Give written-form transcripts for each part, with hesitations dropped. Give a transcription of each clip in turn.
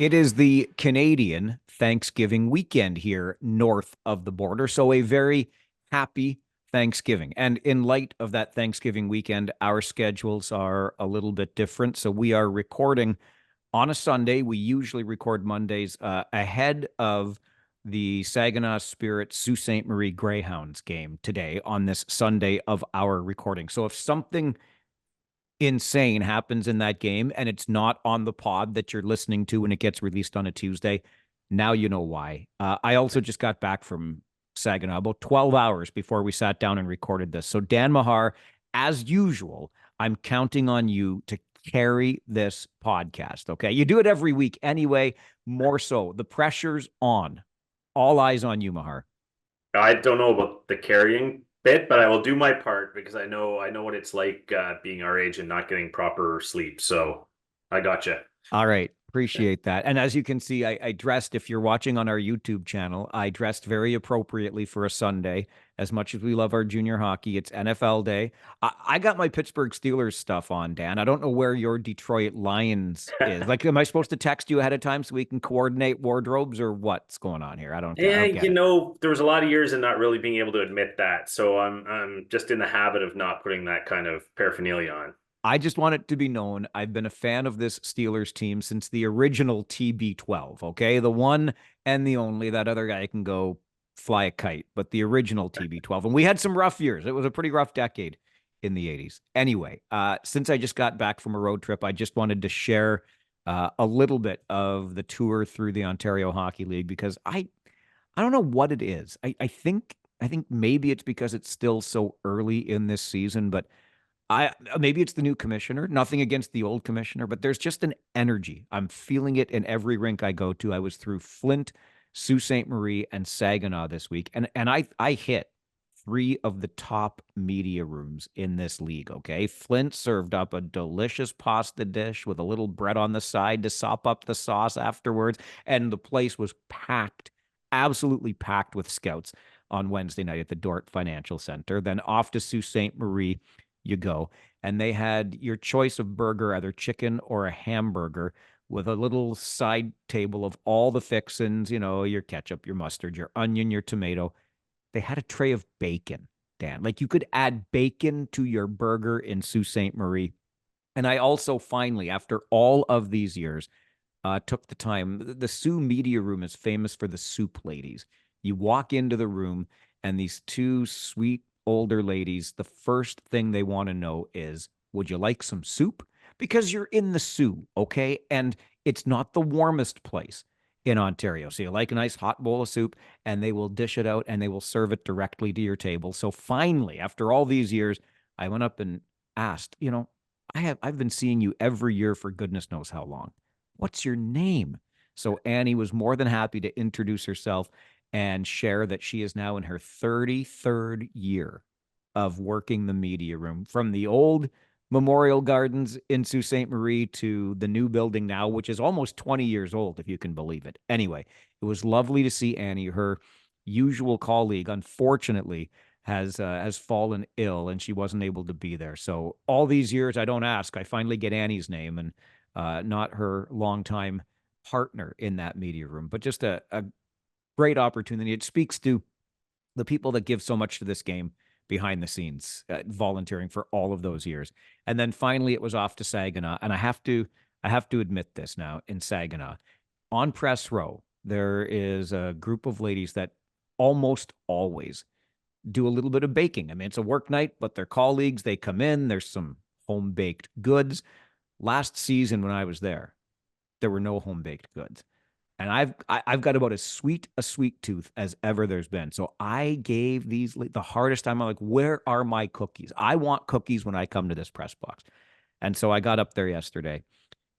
It is the Canadian Thanksgiving weekend here north of the border. So, a very happy Thanksgiving. And in light of that Thanksgiving weekend, our schedules are a little bit different. So, we are recording on a Sunday. We usually record Mondays ahead of the Saginaw Spirit Sault Ste. Marie Greyhounds game today on this Sunday of our recording. So, if something insane happens in that game and it's not on the pod that you're listening to when it gets released on a Tuesday, now you know why. I also just got back from Saginaw about 12 hours before we sat down and recorded this. So, Dan Mahar, as usual, I'm counting on you to carry this podcast. Okay. You do it every week anyway, more so. The pressure's on. All eyes on you, Mahar. I don't know about the carrying bit, but I will do my part because I know what it's like being our age and not getting proper sleep. So I gotcha. All right. Appreciate that. And as you can see, I dressed, if you're watching on our YouTube channel, I dressed very appropriately for a Sunday. As much as we love our junior hockey, it's NFL Day. I got my Pittsburgh Steelers stuff on, Dan. I don't know where your Detroit Lions is. Like, am I supposed to text you ahead of time so we can coordinate wardrobes or what's going on here? I Yeah, don't get it. there was a lot of years in not really being able to admit that. So I'm just in the habit of not putting that kind of paraphernalia on. I just want it to be known I've been a fan of this Steelers team since the original TB12, okay? The one and the only. That other guy can go fly a kite, but the original TB12. And we had some rough years. It was a pretty rough decade in the 80s. Anyway, since I just got back from a road trip, I just wanted to share a little bit of the tour through the Ontario Hockey League because I don't know what it is. I think maybe it's because it's still so early in this season, but I maybe it's the new commissioner. Nothing against the old commissioner, but there's just an energy. I'm feeling it in every rink I go to. I was through Flint, Sault Ste. Marie, and Saginaw this week, and I hit three of the top media rooms in this league. Okay, Flint served up a delicious pasta dish with a little bread on the side to sop up the sauce afterwards, and the place was packed, absolutely packed with scouts on Wednesday night at the Dort Financial Center. Then off to Sault Ste. Marie you go. And they had your choice of burger, either chicken or a hamburger, with a little side table of all the fixins, your ketchup, your mustard, your onion, your tomato. They had a tray of bacon, Dan. Like you could add bacon to your burger in Sault Ste. Marie. And I also finally, after all of these years, took the time. The Sioux Media Room is famous for the soup ladies. You walk into the room, and these two sweet older ladies, the first thing they want to know is, would you like some soup? Because you're in the Sioux, okay? And it's not the warmest place in Ontario. So you like a nice hot bowl of soup, and they will dish it out and they will serve it directly to your table. So finally, after all these years, I went up and asked, I've been seeing you every year for goodness knows how long. What's your name? So Annie was more than happy to introduce herself and share that she is now in her 33rd year of working the media room from the old Memorial Gardens in Sault Ste. Marie to the new building now, which is almost 20 years old, if you can believe it. Anyway, it was lovely to see Annie. Her usual colleague, unfortunately, has fallen ill and she wasn't able to be there. So all these years, I don't ask. I finally get Annie's name and not her longtime partner in that media room, but just a great opportunity. It speaks to the people that give so much to this game behind the scenes, volunteering for all of those years. And then finally, it was off to Saginaw, and I have to admit this now in Saginaw, on press row, there is a group of ladies that almost always do a little bit of baking. I mean, it's a work night, but they're colleagues. They come in. There's some home baked goods. Last season when I was there were no home baked goods and I've got about as sweet a sweet tooth as ever there's been. So I gave these the hardest time. I'm like, where are my cookies? I want cookies when I come to this press box. And so I got up there yesterday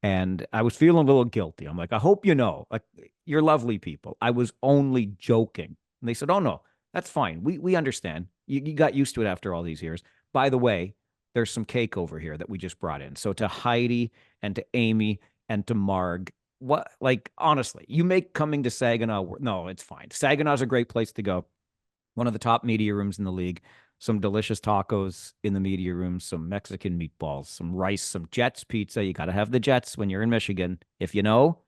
and I was feeling a little guilty. I'm like, I hope you know, like you're lovely people. I was only joking. And they said, oh no, that's fine. We understand. You got used to it after all these years. By the way, there's some cake over here that we just brought in. So to Heidi and to Amy and to Marg, what, like, honestly, you make coming to Saginaw. No, it's fine. Saginaw's a great place to go. One of the top media rooms in the league. Some delicious tacos in the media room, some Mexican meatballs, some rice, some Jets pizza. You got to have the Jets when you're in Michigan. If you know,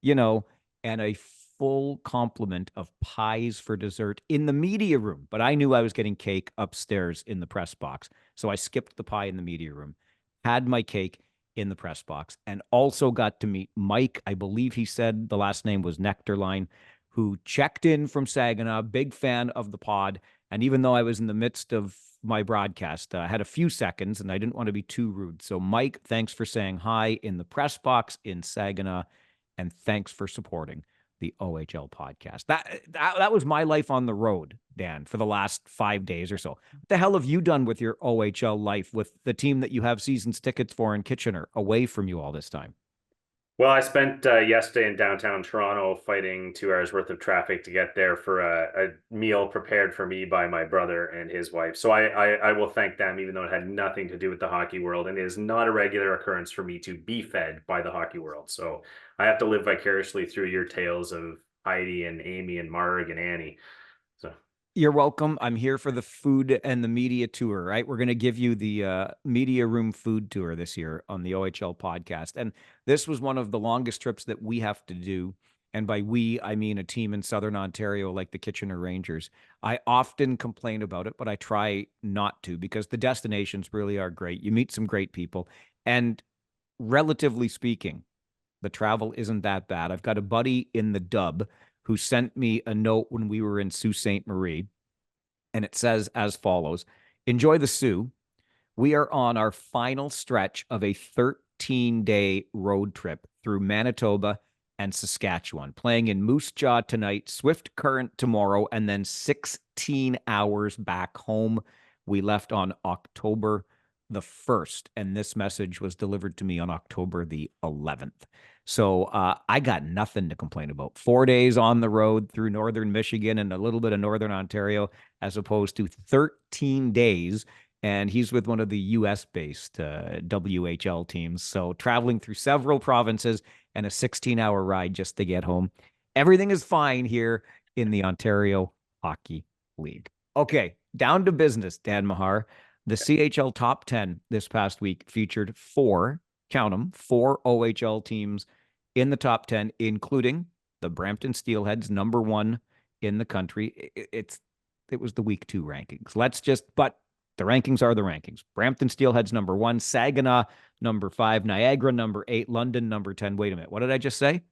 you know, and a full complement of pies for dessert in the media room. But I knew I was getting cake upstairs in the press box. So I skipped the pie in the media room, had my cake in the press box, and also got to meet Mike. I believe he said the last name was Nectarline, who checked in from Saginaw, big fan of the pod. And even though I was in the midst of my broadcast, I had a few seconds and I didn't want to be too rude. So, Mike, thanks for saying hi in the press box in Saginaw, and thanks for supporting the OHL podcast. That was my life on the road, Dan, for the last 5 days or so. What the hell have you done with your OHL life with the team that you have seasons tickets for in Kitchener away from you all this time? Well, I spent yesterday in downtown Toronto fighting 2 hours worth of traffic to get there for a meal prepared for me by my brother and his wife. So I will thank them, even though it had nothing to do with the hockey world. And it is not a regular occurrence for me to be fed by the hockey world. So I have to live vicariously through your tales of Heidi and Amy and Marg and Annie. So You're welcome. I'm here for the food and the media tour, right? We're going to give you the media room food tour this year on the OHL podcast. And this was one of the longest trips that we have to do. And by we, I mean a team in Southern Ontario like the Kitchener Rangers. I often complain about it, but I try not to because the destinations really are great. You meet some great people. And relatively speaking, the travel isn't that bad. I've got a buddy in the dub who sent me a note when we were in Sault Ste. Marie, and it says as follows: Enjoy the Sioux. We are on our final stretch of a 13-day road trip through Manitoba and Saskatchewan, playing in Moose Jaw tonight, Swift Current tomorrow, and then 16 hours back home. We left on October the 1st, and this message was delivered to me on October the 11th. So I got nothing to complain about. 4 days on the road through northern Michigan and a little bit of northern Ontario, as opposed to 13 days. And he's with one of the US based WHL teams. So traveling through several provinces and a 16-hour ride just to get home. Everything is fine here in the Ontario Hockey League. Okay, down to business, Dan Mahar. The CHL top 10 this past week featured four, count them, four OHL teams in the top 10, including the Brampton Steelheads, number one in the country. It was the week 2 rankings. But the rankings are the rankings. Brampton Steelheads number 1, Saginaw number 5, Niagara number 8, London number 10. Wait a minute. What did I just say?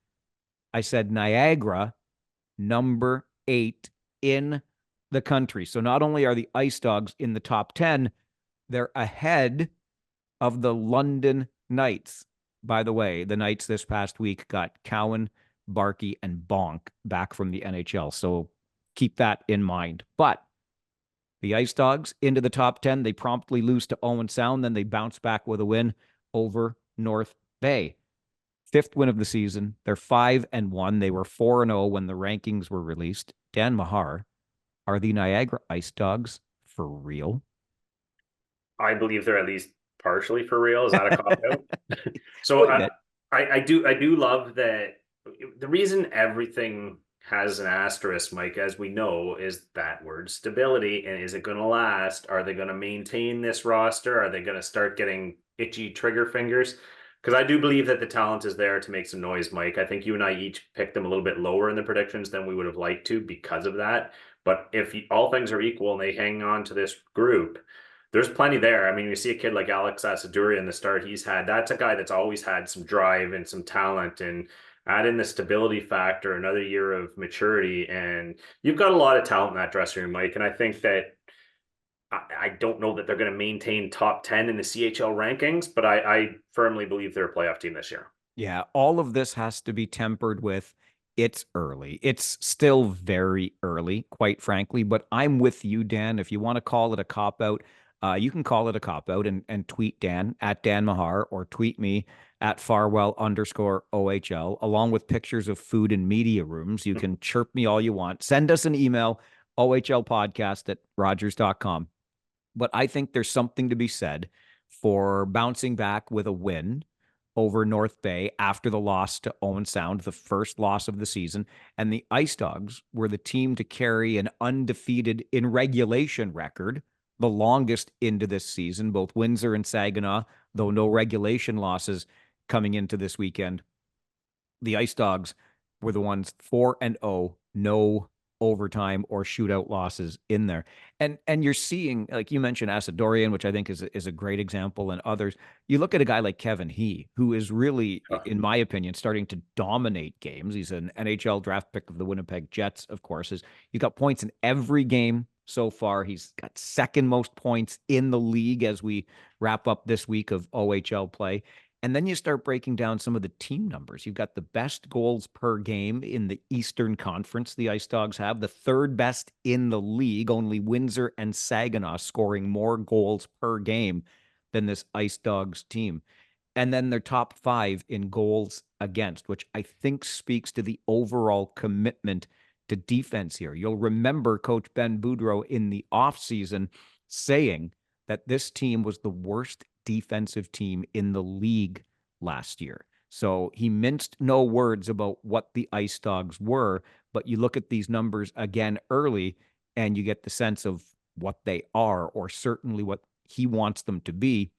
I said Niagara number 8 in the country. So not only are the Ice Dogs in the top 10, they're ahead of the London Knights. By the way, the Knights this past week got Cowan, Barkey, and Bonk back from the NHL. So keep that in mind. But the Ice Dogs into the top 10. They promptly lose to Owen Sound. Then they bounce back with a win over North Bay. 5th win of the season. They're 5-1. They were 4-0 when the rankings were released. Dan Mahar, are the Niagara Ice Dogs for real? I believe they're at least partially for real. Is that a cop out? So I do love that. The reason everything has an asterisk, Mike, as we know, is that word stability. And is it going to last? Are they going to maintain this roster? Are they going to start getting itchy trigger fingers? Because I do believe that the talent is there to make some noise, Mike. I think you and I each picked them a little bit lower in the predictions than we would have liked to because of that. But if all things are equal and they hang on to this group, there's plenty there. I mean, you see a kid like Alex Asaduri in the start he's had. That's a guy that's always had some drive and some talent, and add in the stability factor, another year of maturity, and you've got a lot of talent in that dressing room, Mike. And I think that I don't know that they're going to maintain top 10 in the CHL rankings, but I firmly believe they're a playoff team this year. Yeah, all of this has to be tempered with it's early. It's still very early, quite frankly, but I'm with you, Dan. If you want to call it a cop out, you can call it a cop out and tweet Dan at Dan Mahar or tweet me at Farwell_OHL, along with pictures of food and media rooms. You can chirp me all you want. Send us an email, ohlpodcast@rogers.com. But I think there's something to be said for bouncing back with a win over North Bay after the loss to Owen Sound, the first loss of the season. And the Ice Dogs were the team to carry an undefeated in regulation record, the longest into this season, both Windsor and Saginaw, though no regulation losses coming into this weekend. the Ice Dogs were the ones 4-0, no overtime or shootout losses in there. And you're seeing, like you mentioned, Asadorian, which I think is a great example, and others. You look at a guy like Kevin He, who is really, in my opinion, starting to dominate games. He's an NHL draft pick of the Winnipeg Jets, of course. He's got points in every game so far. He's got second most points in the league as we wrap up this week of OHL play. And then you start breaking down some of the team numbers. You've got the best goals per game in the Eastern Conference, the Ice Dogs have, the third best in the league, only Windsor and Saginaw scoring more goals per game than this Ice Dogs team. And then they're top 5 in goals against, which I think speaks to the overall commitment to defense here. You'll remember Coach Ben Boudreau in the offseason saying that this team was the worst defensive team in the league last year. So he minced no words about what the Ice Dogs were, but you look at these numbers again early and you get the sense of what they are, or certainly what he wants them to be.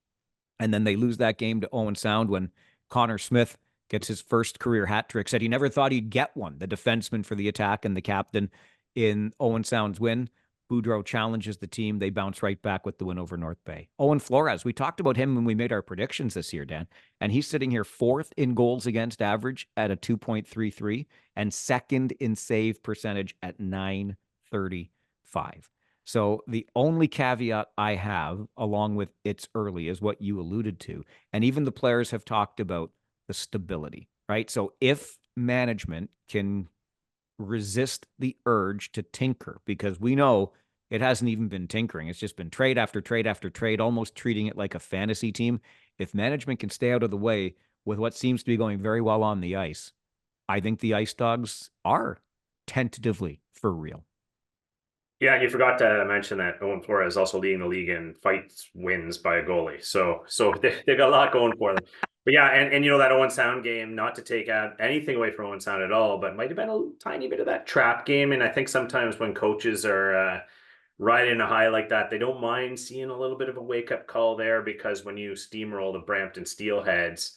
And then they lose that game to Owen Sound when Connor Smith gets his first career hat trick. Said he never thought he'd get one. The defenseman for the Attack and the captain in Owen Sound's win. Boudreau challenges the team. They bounce right back with the win over North Bay. Owen Flores, we talked about him when we made our predictions this year, Dan, and he's sitting here 4th in goals against average at a 2.33 and 2nd in save percentage at 935. So the only caveat I have, along with it's early, is what you alluded to. And even the players have talked about the stability, right? So if management can resist the urge to tinker, because we know it hasn't even been tinkering. It's just been trade after trade after trade, almost treating it like a fantasy team. If management can stay out of the way with what seems to be going very well on the ice, I think the Ice Dogs are tentatively for real. Yeah, you forgot to mention that Owen Flores is also leading the league in fights wins by a goalie. So they got a lot going for them. But yeah, and you know, that Owen Sound game, not to take out anything away from Owen Sound at all, but might have been a tiny bit of that trap game. And I think sometimes when coaches are riding a high like that, they don't mind seeing a little bit of a wake-up call there, because when you steamroll the Brampton Steelheads,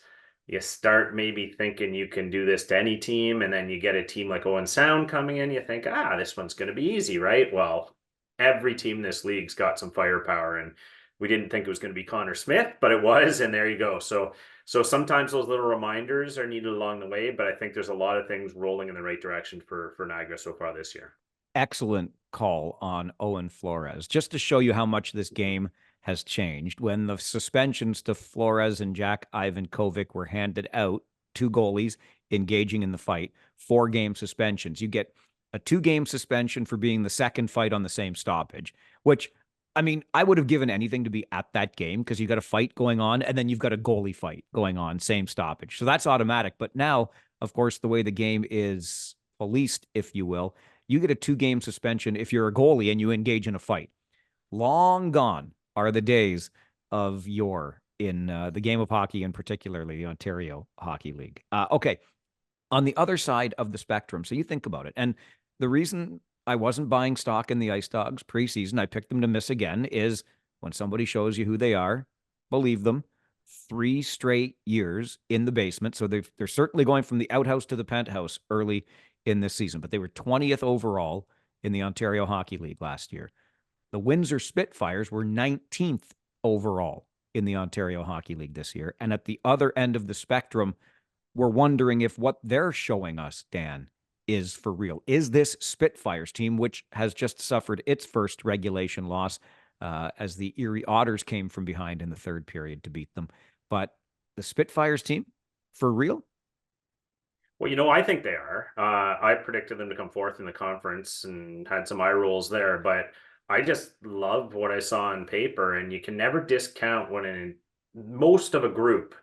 you start maybe thinking you can do this to any team, and then you get a team like Owen Sound coming in, you think, this one's going to be easy, right? Well, every team in this league's got some firepower, and we didn't think it was going to be Connor Smith, but it was, and there you go. So sometimes those little reminders are needed along the way, but I think there's a lot of things rolling in the right direction for Niagara so far this year. Excellent call on Owen Flores. Just to show you how much this game has changed, when the suspensions to Flores and Jack Ivankovic were handed out, 2 goalies engaging in the fight, 4-game suspensions. You get a 2-game suspension for being the second fight on the same stoppage, which, I mean, I would have given anything to be at that game, because you got a fight going on and then you've got a goalie fight going on, same stoppage. So that's automatic. But now, of course, the way the game is policed, if you will, you get a 2-game suspension if you're a goalie and you engage in a fight. Long gone are the days of yore in the game of hockey, and particularly the Ontario Hockey League. Okay, on the other side of the spectrum, so you think about it. And the reason I wasn't buying stock in the Ice Dogs preseason, I picked them to miss again, is when somebody shows you who they are, believe them. 3 straight years in the basement. So they're certainly going from the outhouse to the penthouse early in this season, but they were 20th overall in the Ontario Hockey League last year. The Windsor Spitfires were 19th overall in the Ontario Hockey League this year. And at the other end of the spectrum, we're wondering if what they're showing us, Dan, is for real. Is this Spitfires team, which has just suffered its first regulation loss as the Erie Otters came from behind in the third period to beat them, but the Spitfires team, for real? Well, you know, I think they are. I predicted them to come fourth in the conference and had some eye rolls there, but I just love what I saw on paper, and you can never discount when most of a group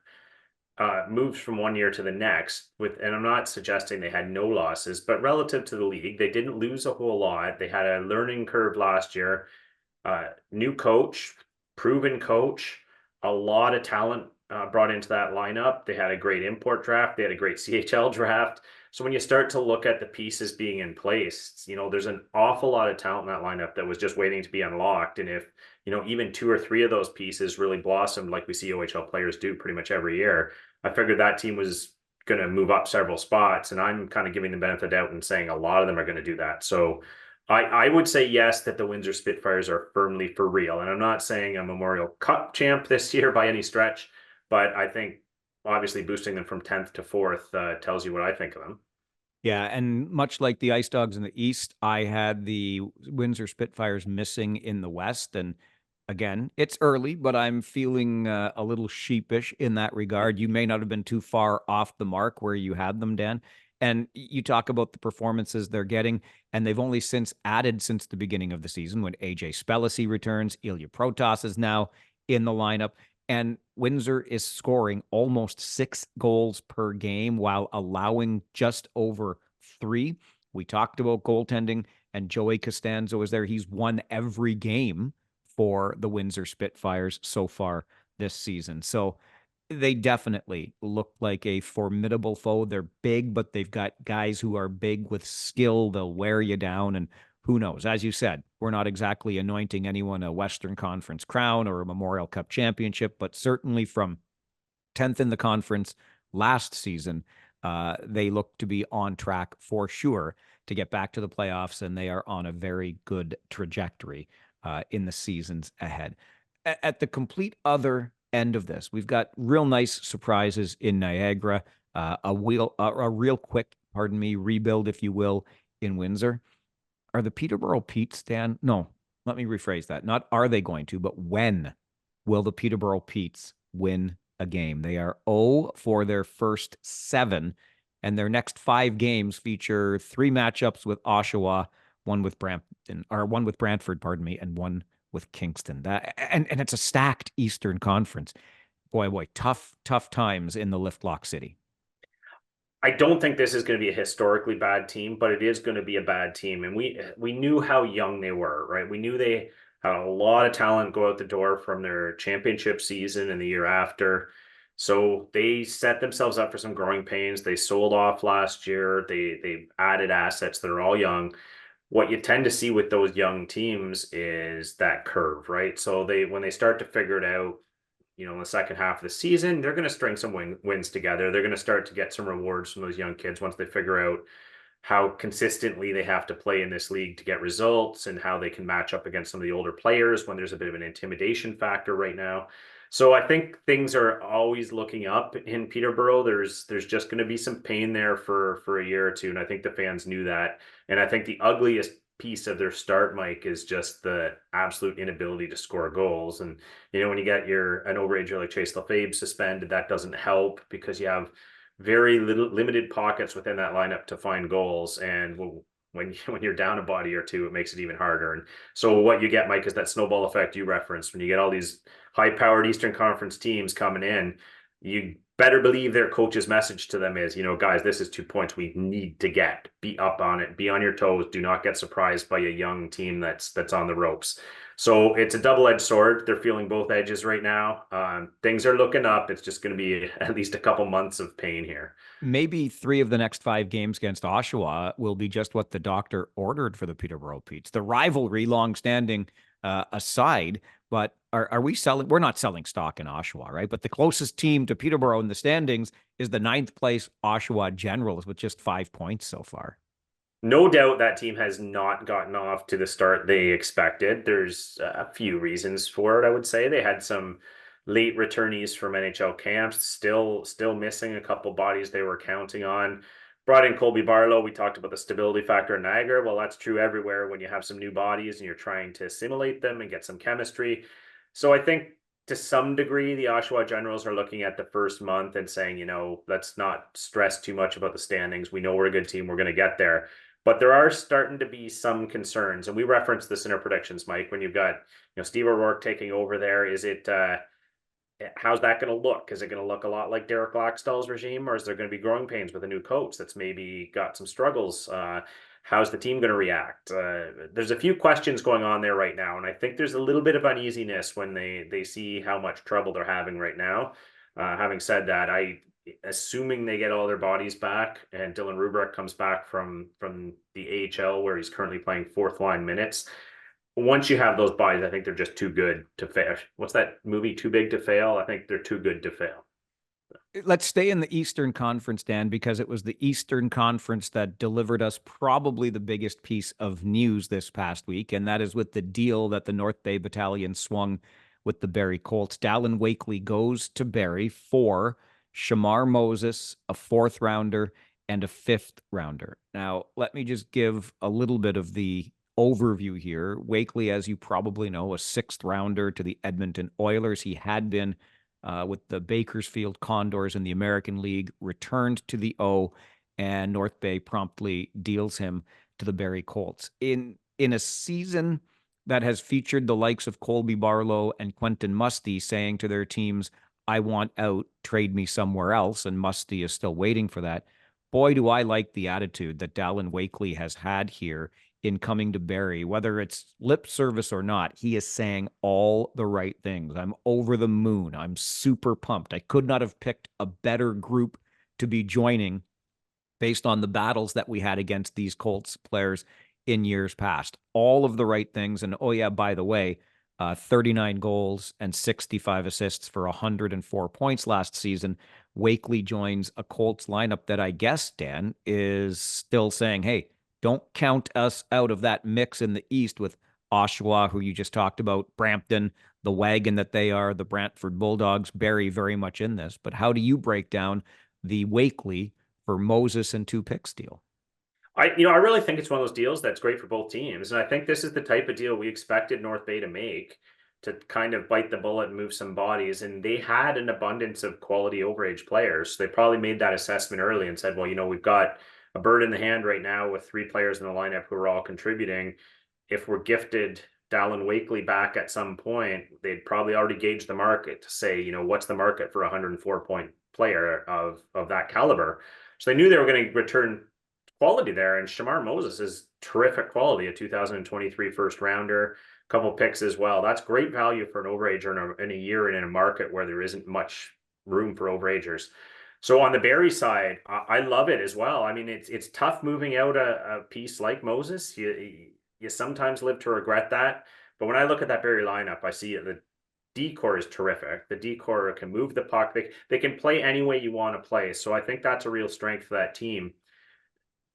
moves from one year to the next. And I'm not suggesting they had no losses, but relative to the league, they didn't lose a whole lot. They had a learning curve last year. New coach, proven coach, a lot of talent brought into that lineup. They had a great import draft. They had a great CHL draft. So when you start to look at the pieces being in place, you know, there's an awful lot of talent in that lineup that was just waiting to be unlocked. And if, you know, even 2 or 3 of those pieces really blossomed, like we see OHL players do pretty much every year, I figured that team was going to move up several spots, and I'm kind of giving the benefit of the doubt and saying a lot of them are going to do that. So I would say yes, that the Windsor Spitfires are firmly for real. And I'm not saying a Memorial Cup champ this year by any stretch, but I think obviously boosting them from 10th to 4th tells you what I think of them. Yeah, and much like the Ice Dogs in the East, I had the Windsor Spitfires missing in the West. And again, it's early, but I'm feeling a little sheepish in that regard. You may not have been too far off the mark where you had them, Dan. And you talk about the performances they're getting, and they've only since added since the beginning of the season when AJ Spellacy returns. Ilya Protas is now in the lineup. And Windsor is scoring almost 6 goals per game while allowing just over 3. We talked about goaltending, and Joey Costanzo is there. He's won every game for the Windsor Spitfires so far this season. So they definitely look like a formidable foe. They're big, but they've got guys who are big with skill. They'll wear you down. And who knows? As you said, we're not exactly anointing anyone a Western Conference crown or a Memorial Cup championship, but certainly from 10th in the conference last season, they look to be on track for sure to get back to the playoffs, and they are on a very good trajectory in the seasons ahead. At the complete other end of this, we've got real nice surprises in Niagara, a real quick, pardon me, rebuild, if you will, in Windsor. Are the Peterborough Petes, Dan? No, let me rephrase that. Not are they going to, but when will the Peterborough Petes win a game? They are 0 for their first 7, and their next 5 games feature 3 matchups with Oshawa, one with Brantford, pardon me, and one with Kingston. And it's a stacked Eastern Conference. Boy, tough times in the Lift Lock City. I don't think this is going to be a historically bad team, but it is going to be a bad team. And we knew how young they were, right? We knew they had a lot of talent go out the door from their championship season and the year after. So they set themselves up for some growing pains. They sold off last year. They added assets that are all young. What you tend to see with those young teams is that curve, right? So when they start to figure it out, in the second half of the season, they're going to string some wins together. They're going to start to get some rewards from those young kids once they figure out how consistently they have to play in this league to get results and how they can match up against some of the older players when there's a bit of an intimidation factor right now. So I think things are always looking up in Peterborough. There's just going to be some pain there for a year or two, and I think the fans knew that. And I think the ugliest piece of their start, Mike, is just the absolute inability to score goals. And when you get an overager like Chase Lefebvre suspended, that doesn't help because you have very limited pockets within that lineup to find goals. And when you're down a body or two, it makes it even harder. And so what you get, Mike, is that snowball effect you referenced. When you get all these high-powered Eastern Conference teams coming in, you better believe their coach's message to them is, guys, this is 2 points we need to get. Be up on it. Be on your toes. Do not get surprised by a young team that's on the ropes. So it's a double-edged sword. They're feeling both edges right now. Things are looking up. It's just going to be at least a couple months of pain here. Maybe 3 of the next 5 games against Oshawa will be just what the doctor ordered for the Peterborough Petes. The rivalry, long-standing aside, but are we selling? We're not selling stock in Oshawa, right? But the closest team to Peterborough in the standings is the 9th place Oshawa Generals with just 5 points so far. No doubt that team has not gotten off to the start they expected. There's a few reasons for it, I would say. They had some late returnees from NHL camps, still missing a couple bodies they were counting on. Brought in Colby Barlow. We talked about the stability factor in Niagara. Well, that's true everywhere when you have some new bodies and you're trying to assimilate them and get some chemistry. So I think to some degree, the Oshawa Generals are looking at the first month and saying, let's not stress too much about the standings. We know we're a good team. We're going to get there. But there are starting to be some concerns, and we referenced this in our predictions, Mike, when you've got, Steve O'Rourke taking over there. Is it, how's that going to look? Is it going to look a lot like Derek Laxdal's regime, or is there going to be growing pains with a new coach that's maybe got some struggles? How's the team going to react? There's a few questions going on there right now, and I think there's a little bit of uneasiness when they see how much trouble they're having right now. Having said that, assuming they get all their bodies back and Dylan Rubrick comes back from the AHL where he's currently playing 4th line minutes. Once you have those bodies, I think they're just too good to fail. What's that movie, Too Big to Fail? I think they're too good to fail. Let's stay in the Eastern Conference, Dan, because it was the Eastern Conference that delivered us probably the biggest piece of news this past week, and that is with the deal that the North Bay Battalion swung with the Barrie Colts. Dalyn Wakely goes to Barrie for Shamar Moses, a fourth rounder, and a fifth rounder. Now, let me just give a little bit of the overview here. Wakely, as you probably know, a sixth rounder to the Edmonton Oilers. He had been with the Bakersfield Condors in the American League, returned to the O, and North Bay promptly deals him to the Barrie Colts. In a season that has featured the likes of Colby Barlow and Quentin Musty saying to their teams, I want out, trade me somewhere else, and Musty is still waiting for that. Boy, do I like the attitude that Dalyn Wakely has had here in coming to Barrie, whether it's lip service or not. He is saying all the right things. I'm over the moon. I'm super pumped. I could not have picked a better group to be joining based on the battles that we had against these Colts players in years past. All of the right things. And oh, yeah, by the way, 39 goals and 65 assists for 104 points last season. Wakely joins a Colts lineup that I guess, Dan, is still saying, hey, don't count us out of that mix in the East with Oshawa, who you just talked about, Brampton, the wagon that they are, the Brantford Bulldogs, Barrie very much in this. But how do you break down the Wakely for Moses and two picks deal? I really think it's one of those deals that's great for both teams. And I think this is the type of deal we expected North Bay to make, to kind of bite the bullet and move some bodies. And they had an abundance of quality overage players. So they probably made that assessment early and said, well, we've got a bird in the hand right now with three players in the lineup who are all contributing. If we're gifted Dalyn Wakely back at some point, they'd probably already gauge the market to say, what's the market for a 104-point player of that caliber. So they knew they were going to return quality there. And Shamar Moses is terrific quality, a 2023 first rounder, a couple picks as well. That's great value for an overager in a year and in a market where there isn't much room for overagers. So on the Barrie side, I love it as well. I mean, it's tough moving out a piece like Moses. You sometimes live to regret that. But when I look at that Barrie lineup, I see the D-core is terrific. The D-core can move the puck. They can play any way you want to play. So I think that's a real strength for that team.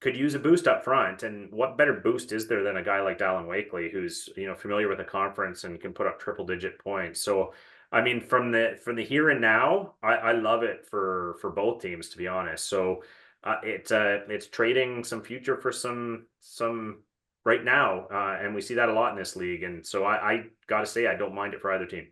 Could use a boost up front, and what better boost is there than a guy like Dalyn Wakely, who's familiar with the conference and can put up triple-digit points. So, I mean, from the here and now, I love it for both teams, to be honest. So, it's trading some future for some right now, and we see that a lot in this league. And so, I got to say, I don't mind it for either team.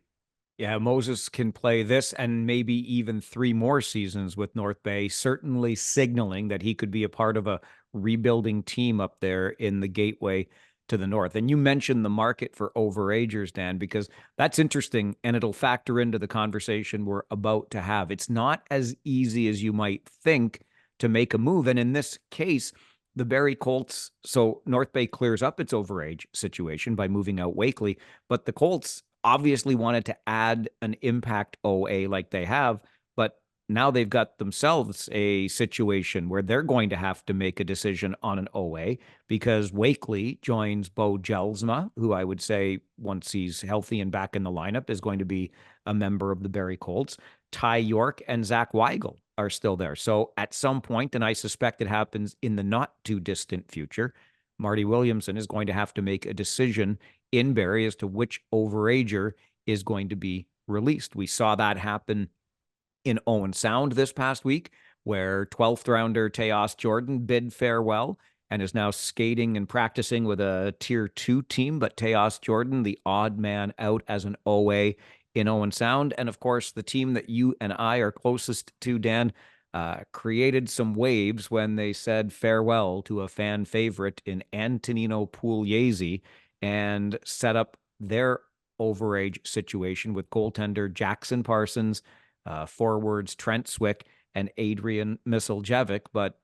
Yeah, Moses can play this and maybe even three more seasons with North Bay, certainly signaling that he could be a part of a rebuilding team up there in the gateway to the north. And you mentioned the market for overagers, Dan, because that's interesting and it'll factor into the conversation we're about to have. It's not as easy as you might think to make a move. And in this case, the Barrie Colts, so North Bay clears up its overage situation by moving out Wakely, but the Colts obviously wanted to add an impact OA like they have, but now they've got themselves a situation where they're going to have to make a decision on an OA because Wakely joins Bo Jelsma, who I would say, once he's healthy and back in the lineup, is going to be a member of the Barrie Colts. Ty York and Zach Weigel are still there. So at some point, and I suspect it happens in the not too distant future, Marty Williamson is going to have to make a decision in Barrie as to which overager is going to be released. We saw that happen in Owen Sound this past week, where 12th rounder Teos Jordan bid farewell and is now skating and practicing with a tier 2 team. But Teos Jordan, the odd man out as an OA in Owen Sound. And of course, the team that you and I are closest to, Dan, created some waves when they said farewell to a fan favorite in Antonino Pugliese and set up their overage situation with goaltender Jackson Parsons, forwards Trent Swick and Adrian Misiljevic. But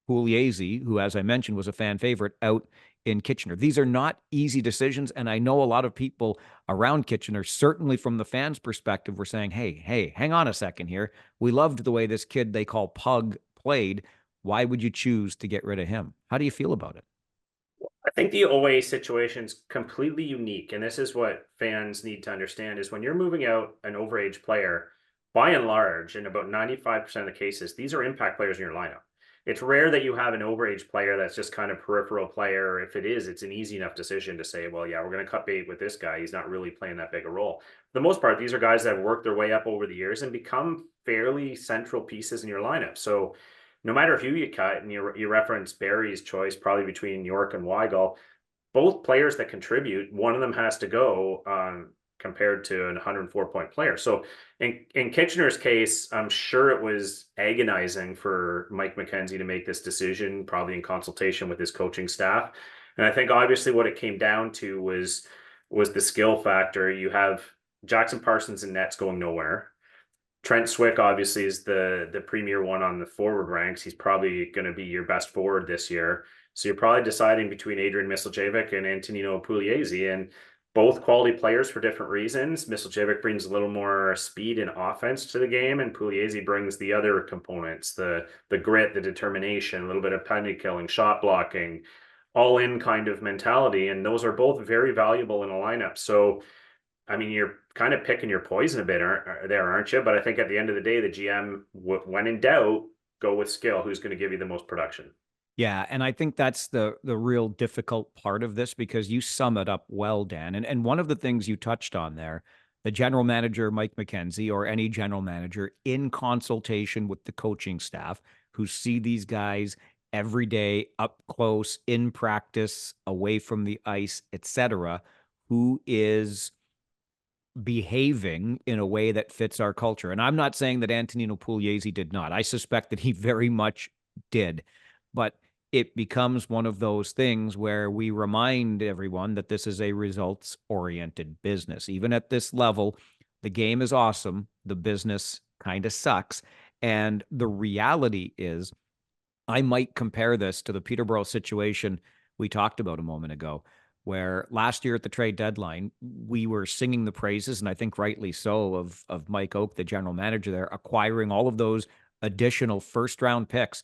Pugliese, who, as I mentioned, was a fan favorite, out in Kitchener. These are not easy decisions, and I know a lot of people around Kitchener, certainly from the fans' perspective, were saying, hey, hang on a second here. We loved the way this kid they call Pug played. Why would you choose to get rid of him? How do you feel about it? I think the OA situation is completely unique, and this is what fans need to understand: is when you're moving out an overage player, by and large, in about 95% of the cases, these are impact players in your lineup. It's rare that you have an overage player that's just kind of peripheral player. If it is, it's an easy enough decision to say, well, yeah, we're going to cut bait with this guy. He's not really playing that big a role. For the most part, these are guys that have worked their way up over the years and become fairly central pieces in your lineup. So no matter who you cut, and you reference Barrie's choice, probably between York and Weigel, both players that contribute, one of them has to go compared to an 104-point player. So in Kitchener's case, I'm sure it was agonizing for Mike McKenzie to make this decision, probably in consultation with his coaching staff. And I think obviously what it came down to was the skill factor. You have Jackson Parsons and nets going nowhere. Trent Swick obviously is the premier one on the forward ranks. He's probably going to be your best forward this year. So you're probably deciding between Adrian Misljevic and Antonino Pugliese, and both quality players for different reasons. Misljevic brings a little more speed and offense to the game, and Pugliese brings the other components, the grit, the determination, a little bit of penalty killing, shot blocking, all in kind of mentality. And those are both very valuable in a lineup. So I mean, you're kind of picking your poison a bit aren't you? But I think at the end of the day, the GM, when in doubt, go with skill. Who's going to give you the most production? Yeah, and I think that's the real difficult part of this, because you sum it up well, Dan. And one of the things you touched on there, the general manager, Mike McKenzie, or any general manager in consultation with the coaching staff who see these guys every day up close in practice, away from the ice, etc., who is behaving in a way that fits our culture. And I'm not saying that Antonino Pugliese did not. I suspect that he very much did. But it becomes one of those things where we remind everyone that this is a results-oriented business. Even at this level, the game is awesome. The business kind of sucks. And the reality is, I might compare this to the Peterborough situation we talked about a moment ago, where last year at the trade deadline, we were singing the praises, and I think rightly so, of Mike Oak, the general manager there, acquiring all of those additional first-round picks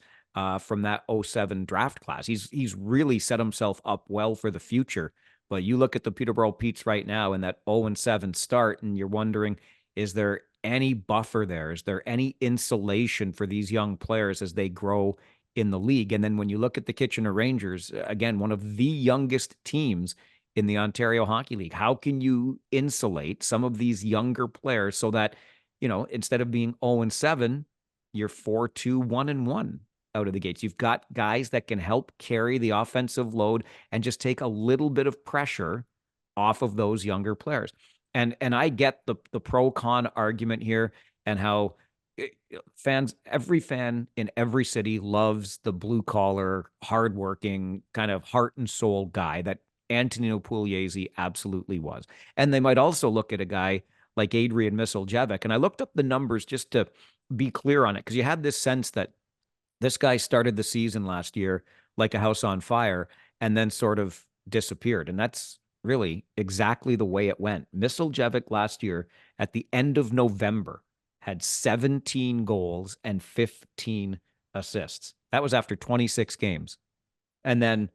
from that '07 draft class. He's really set himself up well for the future. But you look at the Peterborough Petes right now in that 0-7 start, and you're wondering, is there any buffer there? Is there any insulation for these young players as they grow in the league? And then when you look at the Kitchener Rangers, again, one of the youngest teams in the Ontario Hockey League, how can you insulate some of these younger players so that, instead of being 0-7, you're 4-2, 1-1 out of the gates? You've got guys that can help carry the offensive load and just take a little bit of pressure off of those younger players. And I get the pro con argument here, and how every fan in every city loves the blue collar, hardworking, kind of heart and soul guy that Antonino Pugliese absolutely was. And they might also look at a guy like Adrian Misljevic. And I looked up the numbers just to be clear on it, because you had this sense that this guy started the season last year like a house on fire and then sort of disappeared. And that's really exactly the way it went. Misljevic last year at the end of November had 17 goals and 15 assists. That was after 26 games. And then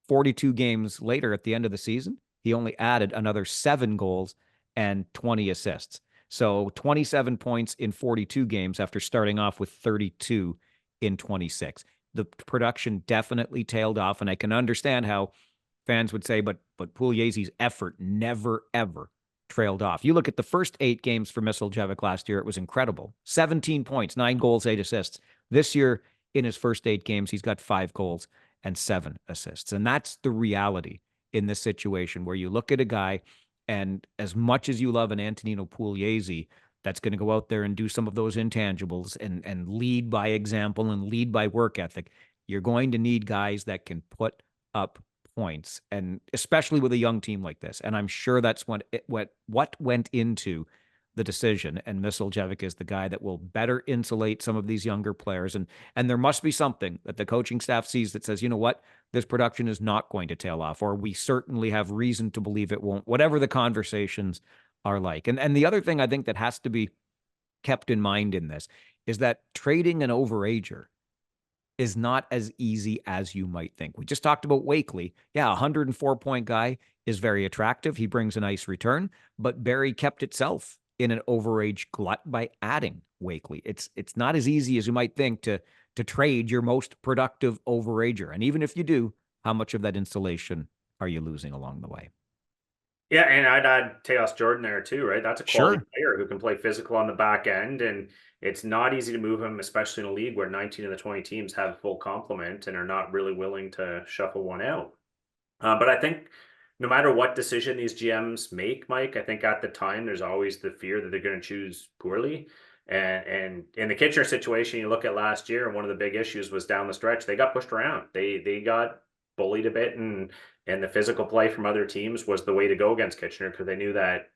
42 games later at the end of the season, he only added another 7 goals and 20 assists. So 27 points in 42 games after starting off with 32 in 26. The production definitely tailed off, and I can understand how fans would say, but Pugliese's effort never, ever trailed off. You look at the first 8 games for Misljevic last year, it was incredible. 17 points, 9 goals, 8 assists. This year, in his first 8 games, he's got 5 goals and 7 assists. And that's the reality in this situation, where you look at a guy, and as much as you love an Antonino Pugliese, that's going to go out there and do some of those intangibles and lead by example and lead by work ethic, you're going to need guys that can put up points, and especially with a young team like this. And I'm sure that's what went into the decision. And Misljevic is the guy that will better insulate some of these younger players. And there must be something that the coaching staff sees that says, you know what, this production is not going to tail off, or we certainly have reason to believe it won't, whatever the conversations are like. And the other thing I think that has to be kept in mind in this is that trading an overager is not as easy as you might think. We just talked about Wakely. Yeah, 104-point guy is very attractive. He brings a nice return, but Barrie kept itself in an overage glut by adding Wakely. It's not as easy as you might think to trade your most productive overager. And even if you do, how much of that installation are you losing along the way? Yeah, and I'd add Teos Jordan there too, right? That's a quality Sure. player who can play physical on the back end, and it's not easy to move him, especially in a league where 19 of the 20 teams have full complement and are not really willing to shuffle one out. But I think no matter what decision these GMs make, Mike, I think at the time there's always the fear that they're going to choose poorly. And in the Kitchener situation, you look at last year, and one of the big issues was down the stretch. They got pushed around. They got bullied a bit, and the physical play from other teams was the way to go against Kitchener because they knew that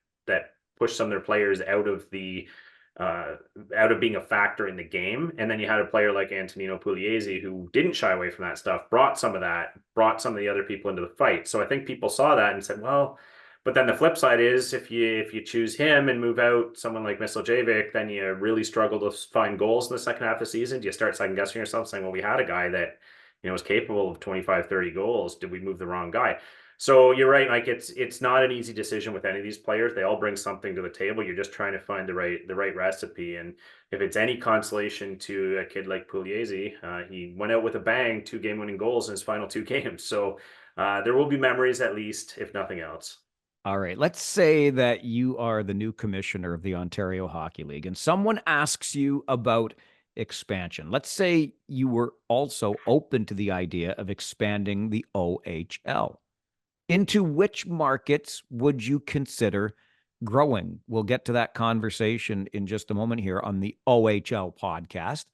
pushed some of their players uh, out of being a factor in the game. And then you had a player like Antonino Pugliese who didn't shy away from that stuff, brought some of that, brought some of the other people into the fight. So I think people saw that and said, well, but then the flip side is if you choose him and move out someone like Mislojevic, then you really struggle to find goals in the second half of the season. Do you start second guessing yourself saying, well, we had a guy that was capable of 25, 30 goals. Did we move the wrong guy? So you're right, Mike. It's not an easy decision with any of these players. They all bring something to the table. You're just trying to find the right recipe. And if it's any consolation to a kid like Pugliese, he went out with a bang, 2 game-winning goals in his final 2 games. So there will be memories at least, if nothing else. All right. Let's say that you are the new commissioner of the Ontario Hockey League and someone asks you about expansion. Let's say you were also open to the idea of expanding the OHL. Into which markets would you consider growing? We'll get to that conversation in just a moment here on the OHL podcast.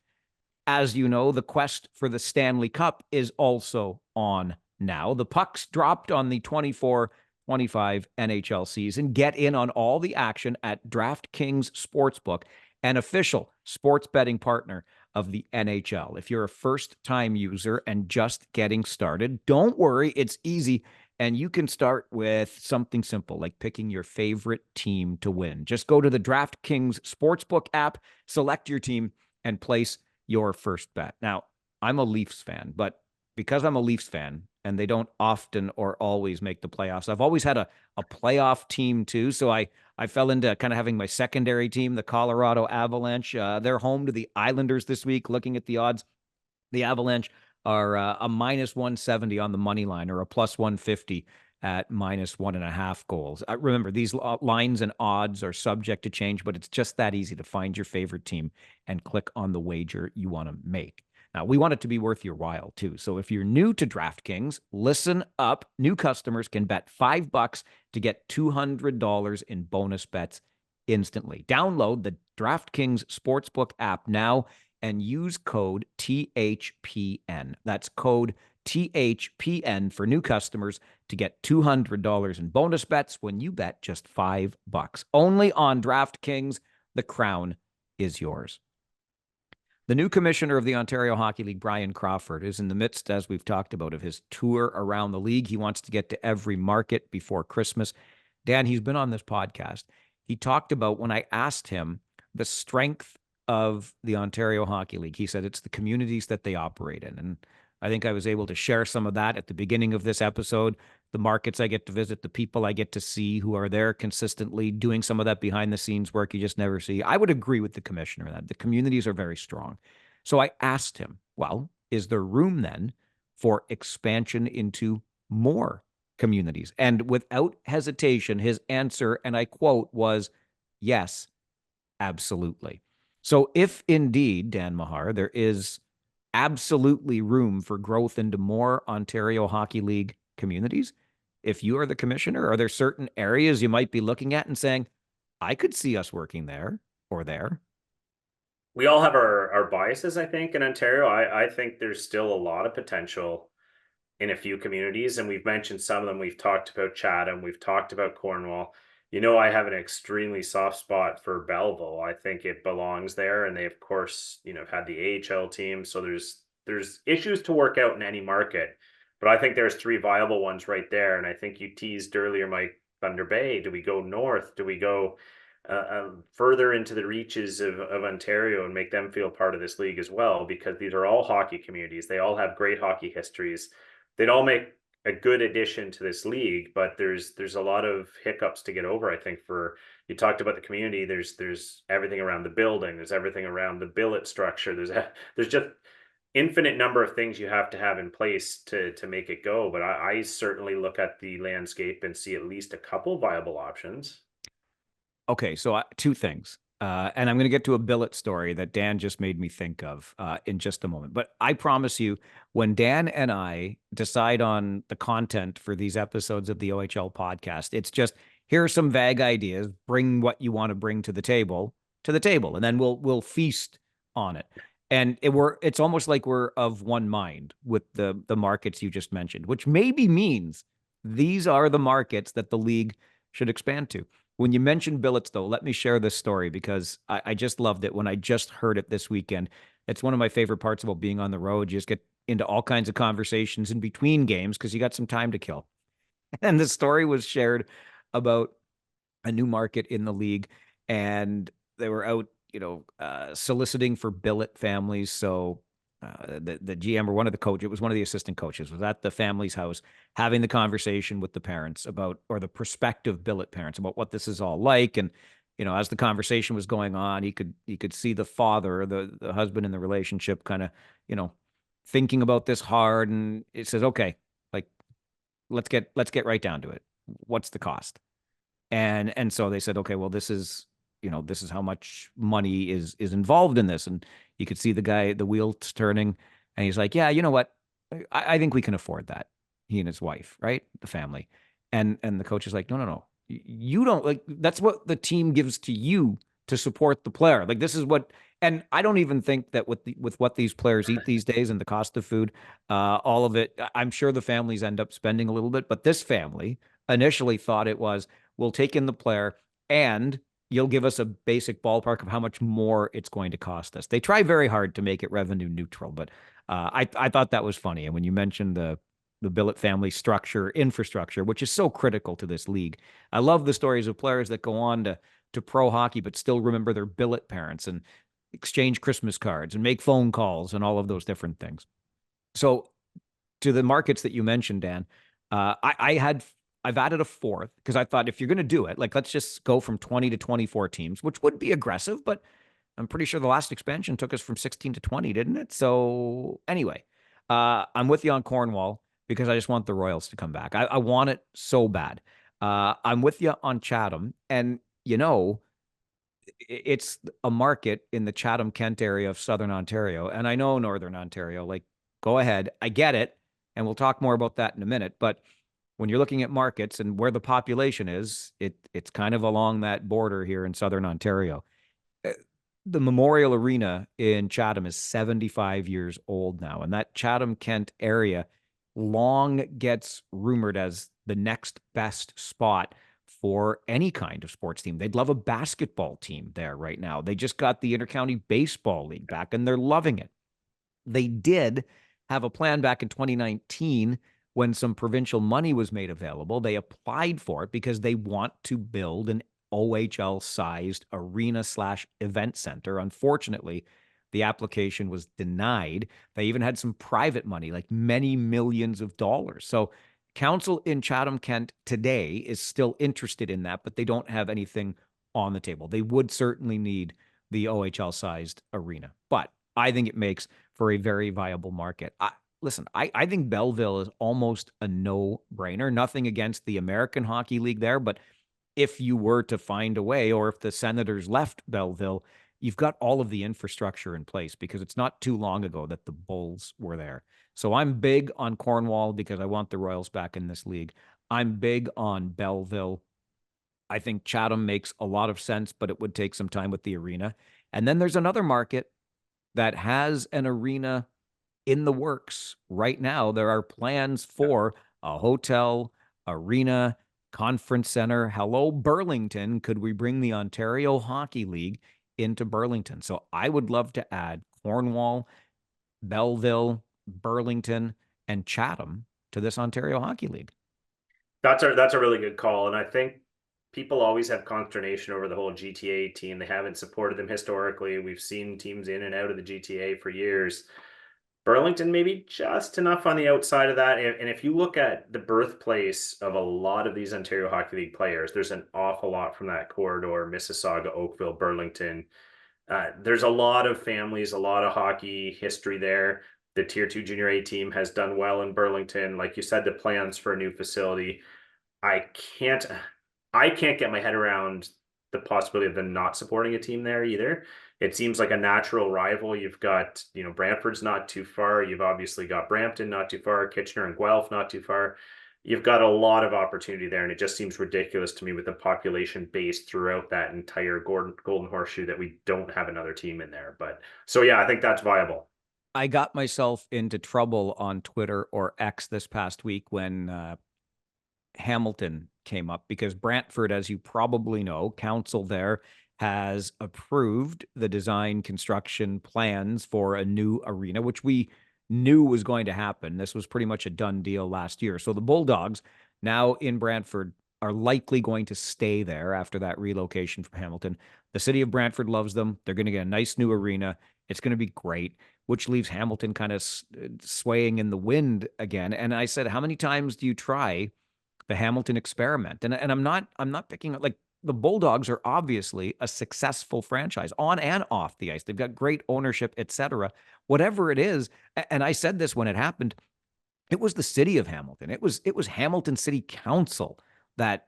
As you know, the quest for the Stanley Cup is also on now. The pucks dropped on the 24-25 NHL season. Get in on all the action at DraftKings Sportsbook, an official sports betting partner of the NHL. If you're a first-time user and just getting started, don't worry, it's easy. And you can start with something simple like picking your favorite team to win. Just go to the DraftKings Sportsbook app, select your team, and place your first bet. Now, I'm a Leafs fan, but because I'm a Leafs fan and they don't often or always make the playoffs, I've always had a playoff team too. So I fell into kind of having my secondary team, the Colorado Avalanche. They're home to the Islanders this week. Looking at the odds, the Avalanche are a minus 170 on the money line or a plus 150 at minus 1.5 goals. Remember, these lines and odds are subject to change, but it's just that easy to find your favorite team and click on the wager you want to make. Now, we want it to be worth your while, too. So if you're new to DraftKings, listen up. New customers can bet $5 to get $200 in bonus bets instantly. Download the DraftKings Sportsbook app now and use code THPN. That's code THPN for new customers to get $200 in bonus bets when you bet just $5. Only on DraftKings. The crown is yours. The new commissioner of the Ontario Hockey League, Bryan Crawford, is in the midst, as we've talked about, of his tour around the league. He wants to get to every market before Christmas. Dan, he's been on this podcast. He talked about when I asked him the strength of the Ontario Hockey League. He said it's the communities that they operate in. And I think I was able to share some of that at the beginning of this episode. The markets I get to visit, the people I get to see who are there consistently doing some of that behind the scenes work you just never see. I would agree with the commissioner that the communities are very strong. So I asked him, well, is there room then for expansion into more communities? And without hesitation, his answer, and I quote, was yes, absolutely. So if indeed, Dan Mahar, there is absolutely room for growth into more Ontario Hockey League communities, if you are the commissioner, are there certain areas you might be looking at and saying, I could see us working there or there? We all have our biases, I think, in Ontario. I think there's still a lot of potential in a few communities, and we've mentioned some of them. We've talked about Chatham, we've talked about Cornwall. I have an extremely soft spot for Belleville. I think it belongs there, and they, of course, have had the AHL team. So there's issues to work out in any market, but I think there's three viable ones right there. And I think you teased earlier, Mike, Thunder Bay. Do we go north? Do we go further into the reaches of Ontario and make them feel part of this league as well? Because these are all hockey communities. They all have great hockey histories. They'd all make a good addition to this league, but there's a lot of hiccups to get over. I think for you talked about the community. There's everything around the building. There's everything around the billet structure. There's just infinite number of things you have to have in place to make it go. But I certainly look at the landscape and see at least a couple viable options. Okay, so two things. And I'm going to get to a billet story that Dan just made me think of in just a moment. But I promise you, when Dan and I decide on the content for these episodes of the OHL podcast, it's just here are some vague ideas. Bring what you want to bring to the table, and then we'll feast on it. And it's almost like we're of one mind with the markets you just mentioned, which maybe means these are the markets that the league should expand to. When you mentioned billets, though, let me share this story because I just loved it when I just heard it this weekend. It's one of my favorite parts about being on the road. You just get into all kinds of conversations in between games because you got some time to kill. And the story was shared about a new market in the league, and they were out, soliciting for billet families. So the GM or one of the coaches, it was one of the assistant coaches, was at the family's house having the conversation with the parents about, or the prospective billet parents about what this is all like. And as the conversation was going on, he could see the father, the husband in the relationship, kind of, thinking about this hard. And it says, okay, like let's get right down to it. What's the cost? And so they said, okay, well, this is how much money is involved in this. And you could see the wheels turning, and he's like, yeah, you know what? I think we can afford that. He and his wife, right? The family. And the coach is like, no, no, no. You don't, like, that's what the team gives to you to support the player. Like, this is what, and I don't even think that with what these players eat these days and the cost of food, all of it, I'm sure the families end up spending a little bit, but this family initially thought it was, we'll take in the player and you'll give us a basic ballpark of how much more it's going to cost us. They try very hard to make it revenue neutral, but I thought that was funny. And when you mentioned the billet family infrastructure, which is so critical to this league, I love the stories of players that go on to pro hockey but still remember their billet parents and exchange Christmas cards and make phone calls and all of those different things. So to the markets that you mentioned, Dan, I've added a fourth because I thought if you're going to do it, like, let's just go from 20 to 24 teams, which would be aggressive, but I'm pretty sure the last expansion took us from 16 to 20, didn't it? So anyway, I'm with you on Cornwall because I just want the Royals to come back. I want it so bad. I'm with you on Chatham, and it's a market in the Chatham-Kent area of Southern Ontario, and I know Northern Ontario. Like, go ahead, I get it, and we'll talk more about that in a minute. But when you're looking at markets and where the population is, it's kind of along that border here in Southern Ontario. The Memorial Arena in Chatham is 75 years old now, and that Chatham-Kent area long gets rumored as the next best spot for any kind of sports team. They'd love a basketball team there right now. They just got the Intercounty Baseball League back, and they're loving it. They did have a plan back in 2019 when some provincial money was made available. They applied for it because they want to build an OHL-sized arena/event center. Unfortunately, the application was denied. They even had some private money, like many millions of dollars. So council in Chatham-Kent today is still interested in that, but they don't have anything on the table. They would certainly need the OHL-sized arena, but I think it makes for a very viable market. I think Belleville is almost a no-brainer. Nothing against the American Hockey League there, but if you were to find a way, or if the Senators left Belleville, you've got all of the infrastructure in place because it's not too long ago that the Bulls were there. So I'm big on Cornwall because I want the Royals back in this league. I'm big on Belleville. I think Chatham makes a lot of sense, but it would take some time with the arena. And then there's another market that has an arena in the works right now. There are plans for a hotel, arena, conference center. Hello, Burlington. Could we bring the Ontario Hockey League into Burlington? So I would love to add Cornwall, Belleville, Burlington, and Chatham to this Ontario Hockey League. That's a really good call. And I think people always have consternation over the whole GTA team. They haven't supported them historically. We've seen teams in and out of the GTA for years. Burlington, maybe just enough on the outside of that. And if you look at the birthplace of a lot of these Ontario Hockey League players, there's an awful lot from that corridor: Mississauga, Oakville, Burlington. There's a lot of families, a lot of hockey history there. The Tier 2 Junior A team has done well in Burlington. Like you said, the plans for a new facility. I can't I can't get my head around the possibility of them not supporting a team there either. It seems like a natural rival. You've got, Brantford's not too far. You've obviously got Brampton not too far, Kitchener and Guelph not too far. You've got a lot of opportunity there, and it just seems ridiculous to me with the population base throughout that entire Golden Horseshoe that we don't have another team in there. But so yeah, I think that's viable. I got myself into trouble on Twitter or X this past week when Hamilton came up because Brantford, as you probably know, council there has approved the design construction plans for a new arena, which we knew was going to happen. This was pretty much a done deal last year. So the Bulldogs now in Brantford are likely going to stay there after that relocation from Hamilton. The city of Brantford loves them. They're going to get a nice new arena. It's going to be great, which leaves Hamilton kind of swaying in the wind again. And I said, how many times do you try the Hamilton experiment? And I'm not picking up, like, the Bulldogs are obviously a successful franchise on and off the ice. They've got great ownership, etc. Whatever it is, and I said this when it happened, it was the city of Hamilton. It was Hamilton City Council that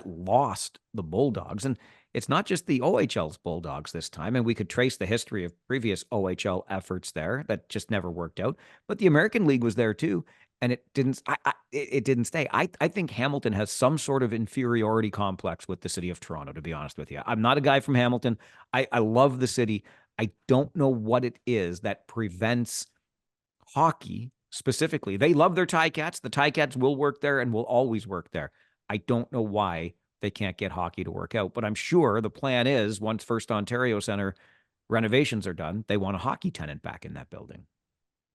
lost the Bulldogs. And it's not just the OHL's Bulldogs this time. And we could trace the history of previous OHL efforts there that just never worked out. But the American League was there too. And it didn't. It didn't stay. I think Hamilton has some sort of inferiority complex with the city of Toronto. To be honest with you, I'm not a guy from Hamilton. I love the city. I don't know what it is that prevents hockey specifically. They love their Ticats. The Ticats will work there and will always work there. I don't know why they can't get hockey to work out, but I'm sure the plan is once First Ontario Center renovations are done, they want a hockey tenant back in that building.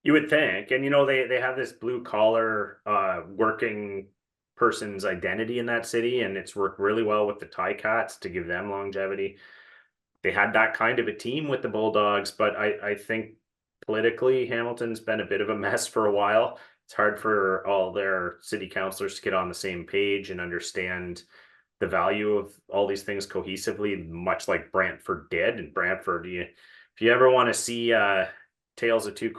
You would think, and they have this blue collar working person's identity in that city, and it's worked really well with the Ticats to give them longevity. They had that kind of a team with the Bulldogs, but I think politically Hamilton's been a bit of a mess for a while. It's hard for all their city councilors to get on the same page and understand the value of all these things cohesively, much like Brantford did. And Brantford, if you ever want to see tales of two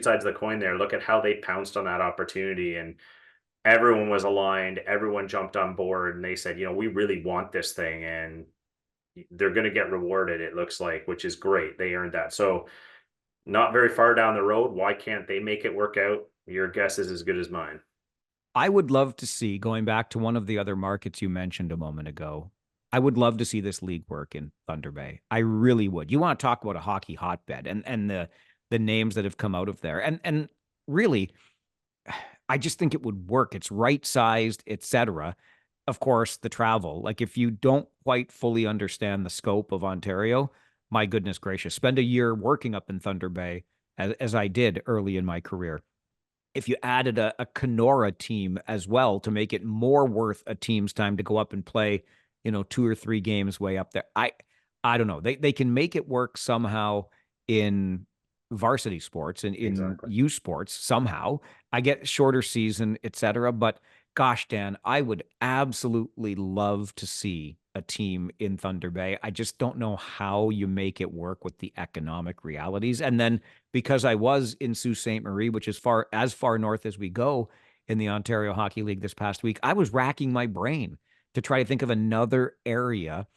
sides of the coin there, look at how they pounced on that opportunity, and everyone was aligned, everyone jumped on board, and they said, we really want this thing, and they're going to get rewarded, it looks like, which is great. They earned that. So not very far down the road, why can't they make it work out? Your guess is as good as mine. I would love to see, going back to one of the other markets you mentioned a moment ago, I would love to see this league work in Thunder Bay. I really would. You want to talk about a hockey hotbed and the names that have come out of there. And really, I just think it would work. It's right sized, etc. Of course, the travel. Like, if you don't quite fully understand the scope of Ontario, my goodness gracious, spend a year working up in Thunder Bay, as I did early in my career. If you added a Kenora team as well to make it more worth a team's time to go up and play, 2 or 3 games way up there. I don't know. They can make it work somehow in varsity sports and in Exactly. youth sports somehow. I get shorter season, etc. But gosh, Dan, I would absolutely love to see a team in Thunder Bay. I just don't know how you make it work with the economic realities. And then, because I was in Sault Ste. Marie, which is far north as we go in the Ontario Hockey League this past week, I was racking my brain to try to think of another area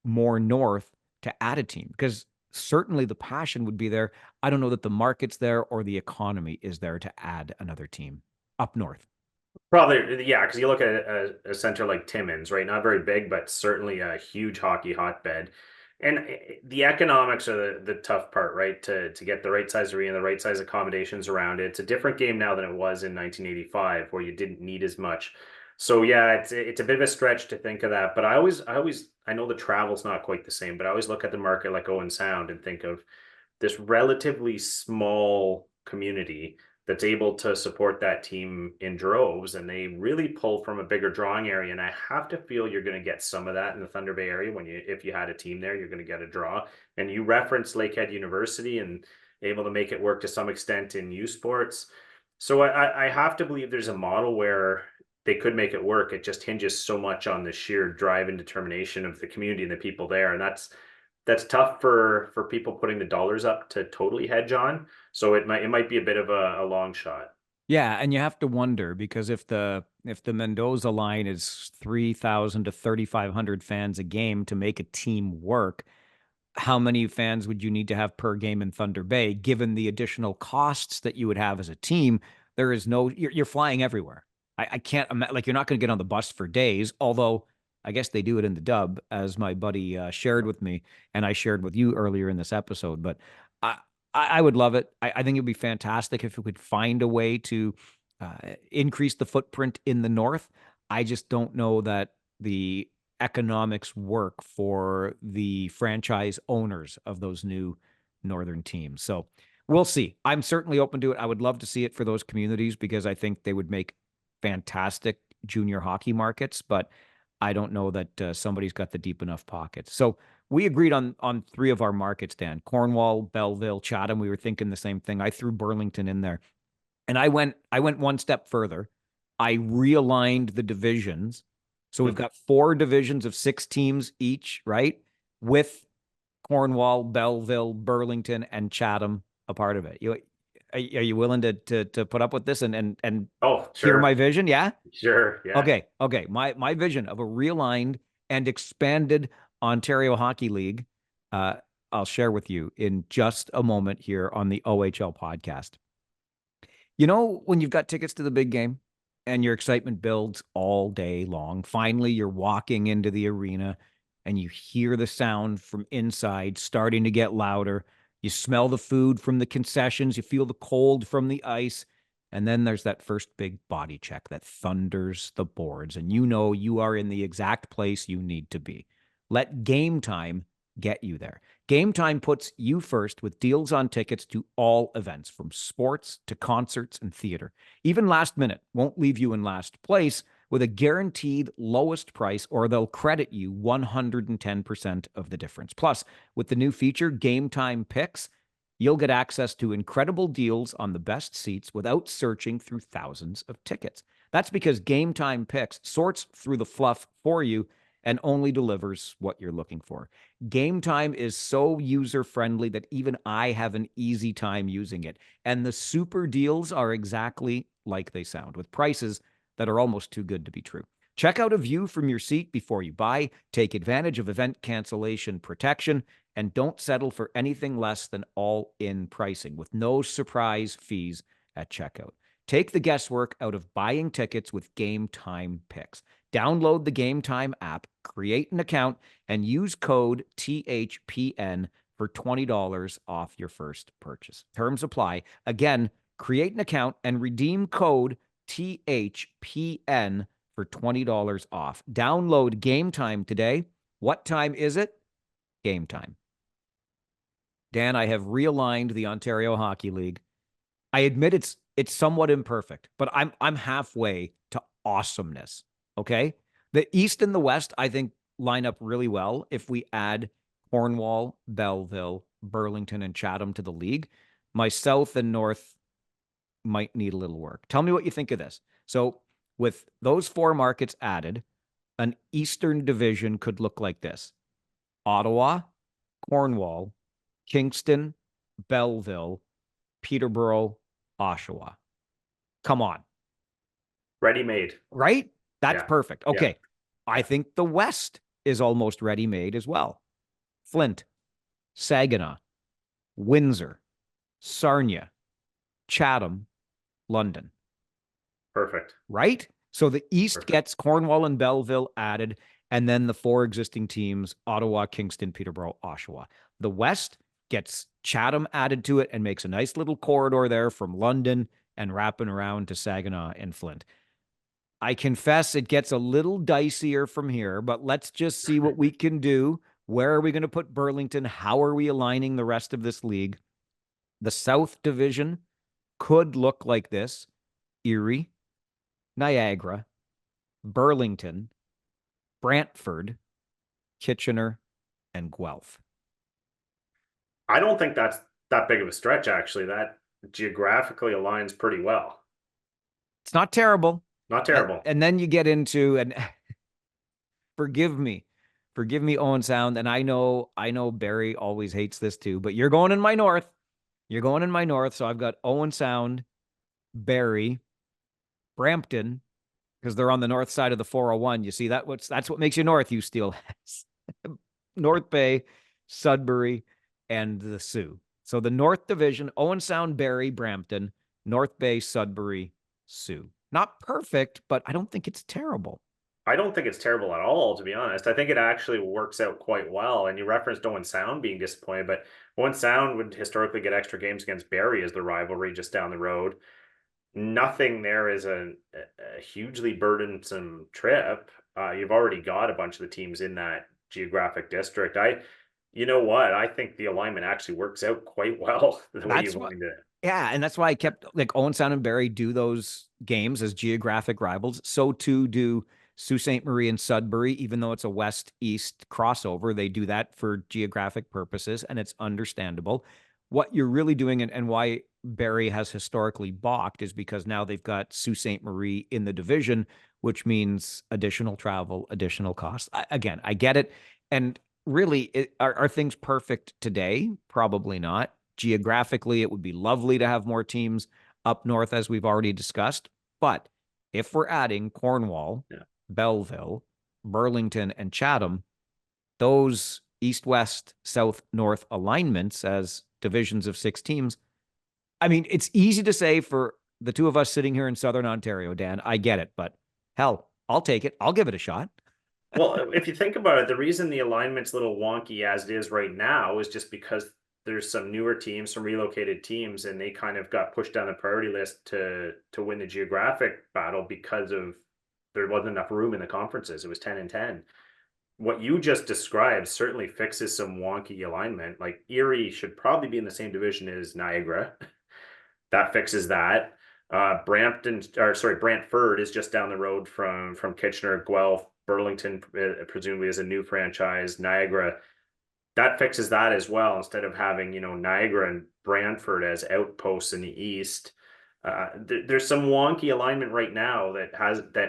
more north to add a team, because certainly the passion would be there. I don't know that the market's there or the economy is there to add another team up north. Probably, yeah, because you look at a center like Timmins, right? Not very big, but certainly a huge hockey hotbed. And the economics are the tough part, right? To get the right size arena, the right size accommodations around it. It's a different game now than it was in 1985, where you didn't need as much. So yeah, it's a bit of a stretch to think of that. But I know the travel's not quite the same, but I always look at the market like Owen Sound and think of this relatively small community that's able to support that team in droves, and they really pull from a bigger drawing area. And I have to feel you're going to get some of that in the Thunder Bay area if you had a team there, you're going to get a draw. And you referenced Lakehead University, and able to make it work to some extent in U sports. So I have to believe there's a model where they could make it work. It just hinges so much on the sheer drive and determination of the community and the people there, and that's tough for people putting the dollars up to totally hedge on. So it might be a bit of a long shot. Yeah, and you have to wonder because if the Mendoza line is 3,000 to 3,500 fans a game to make a team work, how many fans would you need to have per game in Thunder Bay, given the additional costs that you would have as a team? There is no, you're flying everywhere. I can't imagine, like, you're not going to get on the bus for days, although I guess they do it in the dub, as my buddy shared with me, and I shared with you earlier in this episode. But I, I would love it. I think it'd be fantastic if we could find a way to uh, increase the footprint in the north. I just don't know that the economics work for the franchise owners of those new northern teams. So we'll see. I'm certainly open to it. I would love to see it for those communities because I think they would make fantastic junior hockey markets, but I don't know that somebody's got the deep enough pockets. So we agreed on three of our markets, Dan. Cornwall, Belleville, Chatham. We were thinking the same thing. I threw Burlington in there. And I went one step further. I realigned the divisions. So we've got four divisions of six teams each, right? With Cornwall, Belleville, Burlington, and Chatham a part of it. Are you willing to put up with this and Oh, hear my sure, vision? Yeah. sure, yeah. Okay. My vision of a realigned and expanded Ontario Hockey League. Uh, I'll share with you in just a moment here on the OHL podcast. You know, when you've got tickets to the big game and your excitement builds all day long, finally you're walking into the arena and you hear the sound from inside starting to get louder. You smell the food from the concessions, you feel the cold from the ice. And then there's that first big body check that thunders the boards, and you know you are in the exact place you need to be. Let Game Time get you there. Game Time puts you first with deals on tickets to all events, from sports to concerts and theater. Even last minute won't leave you in last place with a guaranteed lowest price, or they'll credit you 110% of the difference. Plus, with the new feature, Game Time Picks, you'll get access to incredible deals on the best seats without searching through thousands of tickets. That's because Game Time Picks sorts through the fluff for you and only delivers what you're looking for. Game Time is so user friendly that even I have an easy time using it. And the super deals are exactly like they sound, with prices that are almost too good to be true. Check out a view from your seat before you buy, take advantage of event cancellation protection, and don't settle for anything less than all-in pricing with no surprise fees at checkout. Take the guesswork out of buying tickets with Game Time Picks. Download the Game Time app, create an account, and use code THPN for $20 off your first purchase. Terms apply. Again, create an account and redeem code THPN for $20 off. Download Game Time today. What time is it? Game time. Dan, I have realigned the Ontario Hockey League. I admit it's somewhat imperfect, but I'm halfway to awesomeness. Okay? The East and the West, I think, line up really well if we add Cornwall, Belleville, Burlington, and Chatham to the league. My South and North might need a little work. Tell me what you think of this. So, with those four markets added, an Eastern division could look like this: Ottawa, Cornwall, Kingston, Belleville, Peterborough, Oshawa. Come on. Ready made. Right? That's Yeah, perfect. yeah, Okay. I yeah. think the West is almost ready made as well. Flint, Saginaw, Windsor, Sarnia, Chatham, London. Perfect. Right? So the East Perfect. gets Cornwall and Belleville added, and then the four existing teams: Ottawa, Kingston, Peterborough, Oshawa. The West gets Chatham added to it and makes a nice little corridor there from London and wrapping around to Saginaw and Flint. I confess it gets a little dicier from here, but let's just see what we can do. Where are we going to put Burlington? How are we aligning the rest of this league? The South Division could look like this: Erie, Niagara, Burlington, Brantford, Kitchener, and Guelph. I don't think that's that big of a stretch, actually. That geographically aligns pretty well. It's not terrible. Not terrible. And then you get into, and forgive me, Owen Sound. And I know Barrie always hates this too, but you're going in my north. You're going in my north. So I've got Owen Sound, Barrie, Brampton, because they're on the north side of the 401. You see that's what makes you north, you steelheads. North Bay, Sudbury, and the Sioux. So the North Division, Owen Sound, Barrie, Brampton, North Bay, Sudbury, Sioux. Not perfect, but I don't think it's terrible. I don't think it's terrible at all, to be honest. I think it actually works out quite well. And you referenced Owen Sound being disappointed, but Owen Sound would historically get extra games against Barrie as the rivalry just down the road. Nothing there is a hugely burdensome trip. You've already got a bunch of the teams in that geographic district. You know what? I think the alignment actually works out quite well the way you wanted it. Yeah, and that's why I kept like Owen Sound and Barrie do those games as geographic rivals. So too do Sault Ste. Marie and Sudbury, even though it's a west-east crossover, they do that for geographic purposes, and it's understandable. What you're really doing and why Barrie has historically balked is because now they've got Sault Ste. Marie in the division, which means additional travel, additional costs. Again, I get it. And really, are things perfect today? Probably not. Geographically, it would be lovely to have more teams up north, as we've already discussed. But if we're adding Cornwall, Belleville, Burlington, and Chatham, those east, west, south, north alignments as divisions of 6 teams, I mean, it's easy to say for the two of us sitting here in Southern Ontario, Dan. I get it, but hell, I'll take it. I'll give it a shot. Well, if you think about it, the reason the alignment's a little wonky as it is right now is just because there's some newer teams, some relocated teams, and they kind of got pushed down the priority list to win the geographic battle because of there wasn't enough room in the conferences. It was 10 and 10. What you just described certainly fixes some wonky alignment. Like Erie should probably be in the same division as Niagara. That fixes that. Brantford is just down the road from Kitchener. Guelph, Burlington, presumably is a new franchise. Niagara, that fixes that as well. Instead of having, Niagara and Brantford as outposts in the east, there's some wonky alignment right now that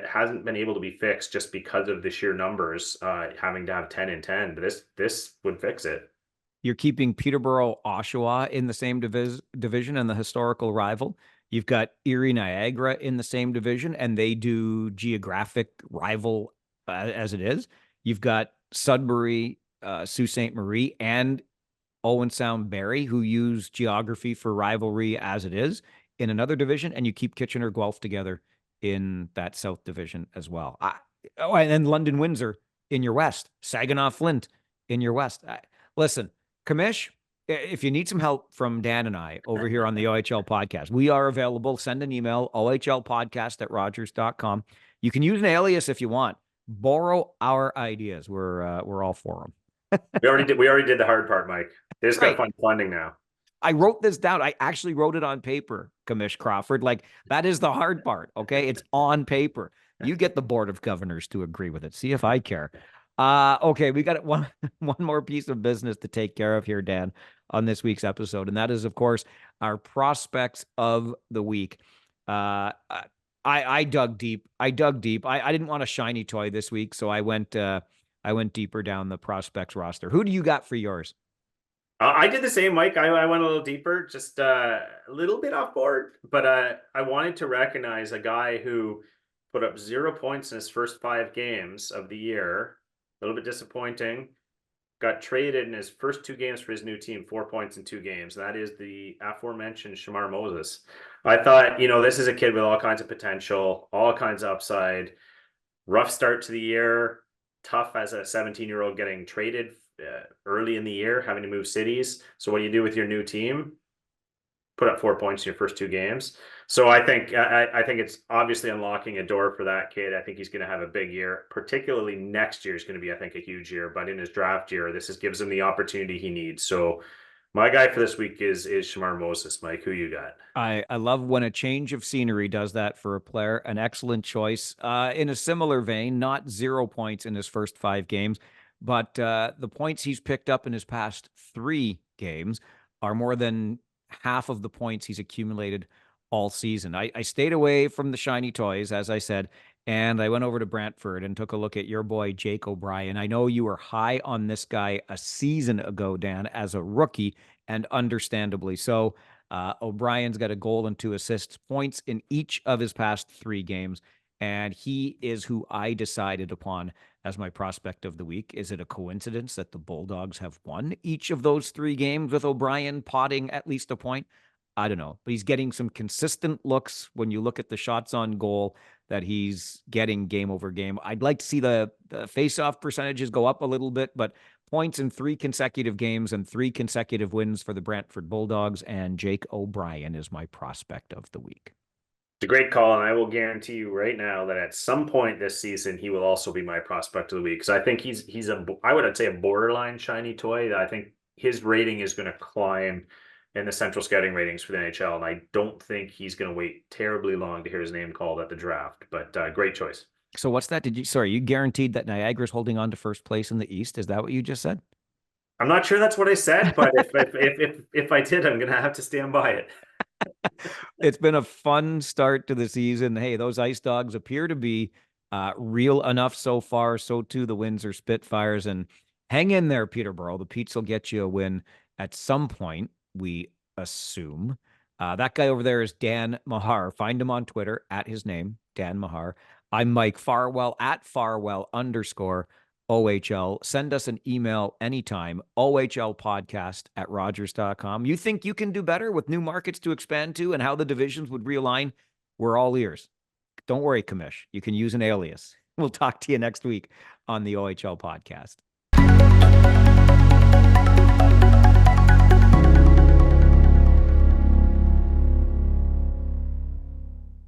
hasn't been able to be fixed just because of the sheer numbers, having to have 10 and 10. But this would fix it. You're keeping Peterborough, Oshawa in the same division and the historical rival. You've got Erie, Niagara in the same division, and they do geographic rival as it is. You've got Sudbury, Sault Ste. Marie, and Owen Sound, Barrie, who use geography for rivalry as it is in another division, and you keep Kitchener, Guelph together in that South division as well. And then London, Windsor in your West, Saginaw, Flint in your West. Listen, Commish, if you need some help from Dan and I over here on the OHL podcast, we are available. Send an email, ohlpodcast@rogers.com. You can use an alias if you want. Borrow our ideas. We're all for them. We already did the hard part, Mike. They just got to find funding now. I wrote this down. I actually wrote it on paper, Commish Crawford. Like, that is the hard part, okay? It's on paper. You get the Board of Governors to agree with it. See if I care. Okay, we got one more piece of business to take care of here, Dan, on this week's episode, and that is, of course, our prospects of the week. I dug deep. I didn't want a shiny toy this week, so I went deeper down the prospects roster. Who do you got for yours? I did the same, Mike. I went a little deeper, just a little bit off board, but I wanted to recognize a guy who put up 0 points in his first 5 games of the year. A little bit disappointing. Got traded in his first 2 games for his new team, 4 points in 2 games. That is the aforementioned Shamar Moses. I thought, this is a kid with all kinds of potential, all kinds of upside. Rough start to the year, tough as a 17-year-old getting traded early in the year, having to move cities. So what do you do with your new team? Put up 4 points in your first 2 games. So I think it's obviously unlocking a door for that kid. I think he's going to have a big year. Particularly next year is going to be, I think, a huge year. But in his draft year, this gives him the opportunity he needs. So my guy for this week is Shamar Moses. Mike, who you got? I love when a change of scenery does that for a player. An excellent choice. In a similar vein, not 0 points in his first 5 games, but the points he's picked up in his past 3 games are more than half of the points he's accumulated all season. I stayed away from the shiny toys, as I said, and I went over to Brantford and took a look at your boy, Jake O'Brien. I know you were high on this guy a season ago, Dan, as a rookie, and understandably so. O'Brien's got a goal and 2 assists, points in each of his past 3 games, and he is who I decided upon as my prospect of the week. Is it a coincidence that the Bulldogs have won each of those 3 games with O'Brien potting at least a point? I don't know, but he's getting some consistent looks when you look at the shots on goal that he's getting game over game. I'd like to see the face-off percentages go up a little bit, but points in 3 consecutive games and 3 consecutive wins for the Brantford Bulldogs, and Jake O'Brien is my prospect of the week. It's a great call, and I will guarantee you right now that at some point this season he will also be my prospect of the week, because I think he's I would say a borderline shiny toy. I think his rating is going to climb in the central scouting ratings for the NHL, and I don't think he's going to wait terribly long to hear his name called at the draft. But great choice. So what's that? You guaranteed that Niagara's holding on to first place in the East? Is that what you just said? I'm not sure that's what I said, but if I did, I'm going to have to stand by it. It's been a fun start to the season. Hey, those Ice Dogs appear to be real enough so far. So too the Windsor Spitfires. And hang in there, Peterborough. The Petes will get you a win at some point, we assume. That guy over there is Dan Mahar. Find him on Twitter at his name, Dan Mahar. I'm Mike Farwell at Farwell_OHL. Send us an email anytime, ohlpodcast@rogers.com. You think you can do better with new markets to expand to and how the divisions would realign? We're all ears. Don't worry, Commish. You can use an alias. We'll talk to you next week on the OHL podcast.